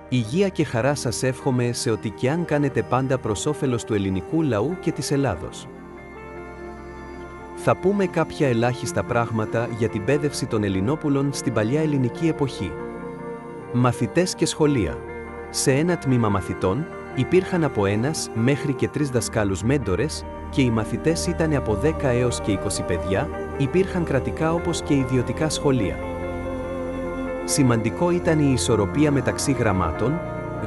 Υγεία και χαρά σας εύχομαι σε ό,τι και αν κάνετε πάντα προς όφελος του ελληνικού λαού και της Ελλάδος. Θα πούμε κάποια ελάχιστα πράγματα για την παίδευση των Ελληνόπουλων στην παλιά ελληνική εποχή. Μαθητές και σχολεία. Σε ένα τμήμα μαθητών υπήρχαν από 1 μέχρι και 3 δασκάλους μέντορες και οι μαθητές ήταν από 10 έως και 20 παιδιά, υπήρχαν κρατικά όπως και ιδιωτικά σχολεία. Σημαντικό ήταν η ισορροπία μεταξύ γραμμάτων,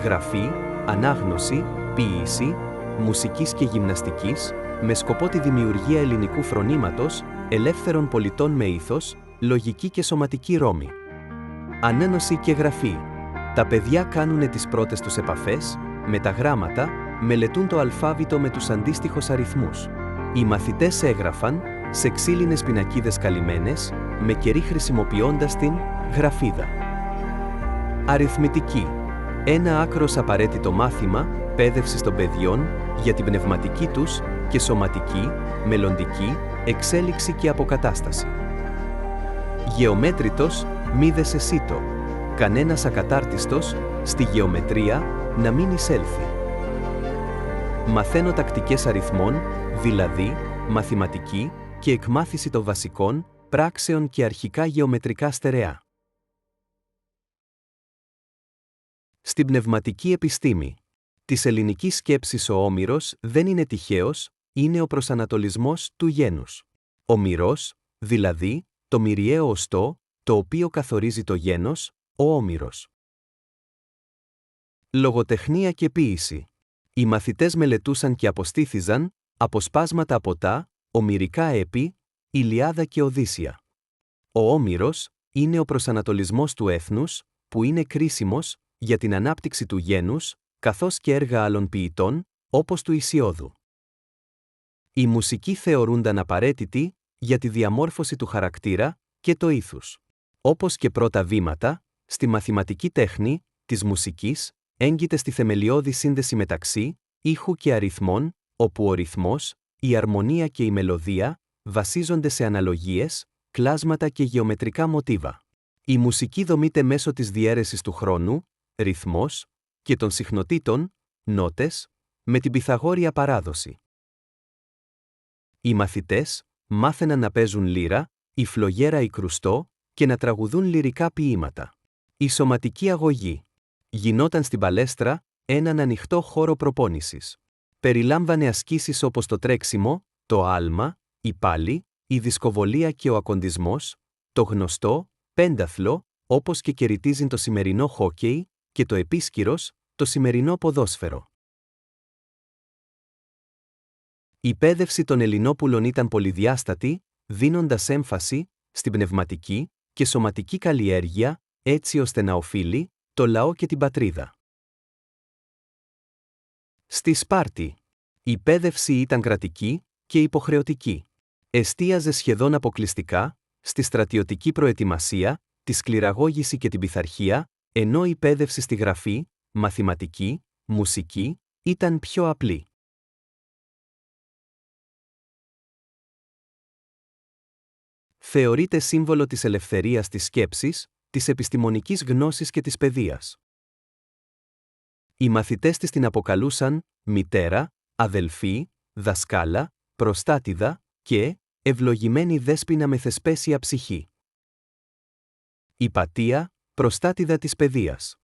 γραφή, ανάγνωση, ποίηση, μουσικής και γυμναστικής, με σκοπό τη δημιουργία ελληνικού φρονήματος, ελεύθερων πολιτών με ήθος, λογική και σωματική ρόμη. Ανένωση και γραφή. Τα παιδιά κάνουνε τις πρώτες τους επαφές με τα γράμματα, μελετούν το αλφάβητο με τους αντίστοιχους αριθμούς. Οι μαθητές έγραφαν σε ξύλινες πινακίδες καλυμμένες, με κερί χρησιμοποιώντας την γραφίδα. Αριθμητική. Ένα άκρως απαραίτητο μάθημα παίδευσης των παιδιών για την πνευματική τους και σωματική, μελλοντική, εξέλιξη και αποκατάσταση. Γεωμέτρητος, μη δε σε σύτο. Κανένας ακατάρτιστος, στη γεωμετρία, να μην εισέλθει. Μαθαίνω τακτικές αριθμών, δηλαδή, μαθηματική και εκμάθηση των βασικών, πράξεων και αρχικά γεωμετρικά στερεά. Στην πνευματική επιστήμη της ελληνικής σκέψης ο όμηρος δεν είναι τυχαίος, είναι ο προσανατολισμός του γένους. Ο μηρός, δηλαδή, το μυριαίο οστό, το οποίο καθορίζει το γένος, ο όμηρος. Λογοτεχνία και ποίηση. Οι μαθητές μελετούσαν και αποστήθιζαν αποσπάσματα από τα ομηρικά έπι, Ηλιάδα και Οδύσσεια. Ο όμηρος είναι ο προσανατολισμός του έθνους, που είναι κρίσιμος για την ανάπτυξη του γένους, καθώς και έργα άλλων ποιητών, όπως του Ησιώδου. Η μουσική θεωρούνταν απαραίτητη για τη διαμόρφωση του χαρακτήρα και το ήθους. Όπως και πρώτα βήματα, στη μαθηματική τέχνη της μουσικής έγκυται στη θεμελιώδη σύνδεση μεταξύ ήχου και αριθμών, όπου ο ρυθμός, η αρμονία και η μελωδία βασίζονται σε αναλογίες, κλάσματα και γεωμετρικά μοτίβα. Η μουσική δομείται μέσω της διαίρεσης του χρόνου, ρυθμός, και των συχνοτήτων, νότες, με την Πυθαγόρια παράδοση. Οι μαθητές μάθαιναν να παίζουν λύρα, η φλογέρα ή κρουστό και να τραγουδούν λυρικά ποίηματα. Η σωματική αγωγή γινόταν στην παλέστρα έναν ανοιχτό χώρο προπόνησης. Περιλάμβανε ασκήσεις όπως το τρέξιμο, το άλμα, η πάλη, η δισκοβολία και ο ακοντισμός, το γνωστό πένταθλο, όπως και κεριτίζειν το σημερινό χόκεϊ, και το επίσκυρος, το σημερινό ποδόσφαιρο. Η παίδευση των Ελληνόπουλων ήταν πολυδιάστατη, δίνοντας έμφαση στην πνευματική και σωματική καλλιέργεια, έτσι ώστε να οφείλει το λαό και την πατρίδα. Στη Σπάρτη, η παίδευση ήταν κρατική και υποχρεωτική. Εστίαζε σχεδόν αποκλειστικά στη στρατιωτική προετοιμασία, τη σκληραγώγηση και την πειθαρχία, ενώ η παίδευση στη γραφή, μαθηματική, μουσική, ήταν πιο απλή. Θεωρείται σύμβολο της ελευθερίας της σκέψης, της επιστημονικής γνώσης και της παιδείας. Οι μαθητές της την αποκαλούσαν μητέρα, αδελφή, δασκάλα, προστάτηδα και ευλογημένη δέσποινα με θεσπέσια ψυχή. Υπατία, προστάτηδα της παιδείας.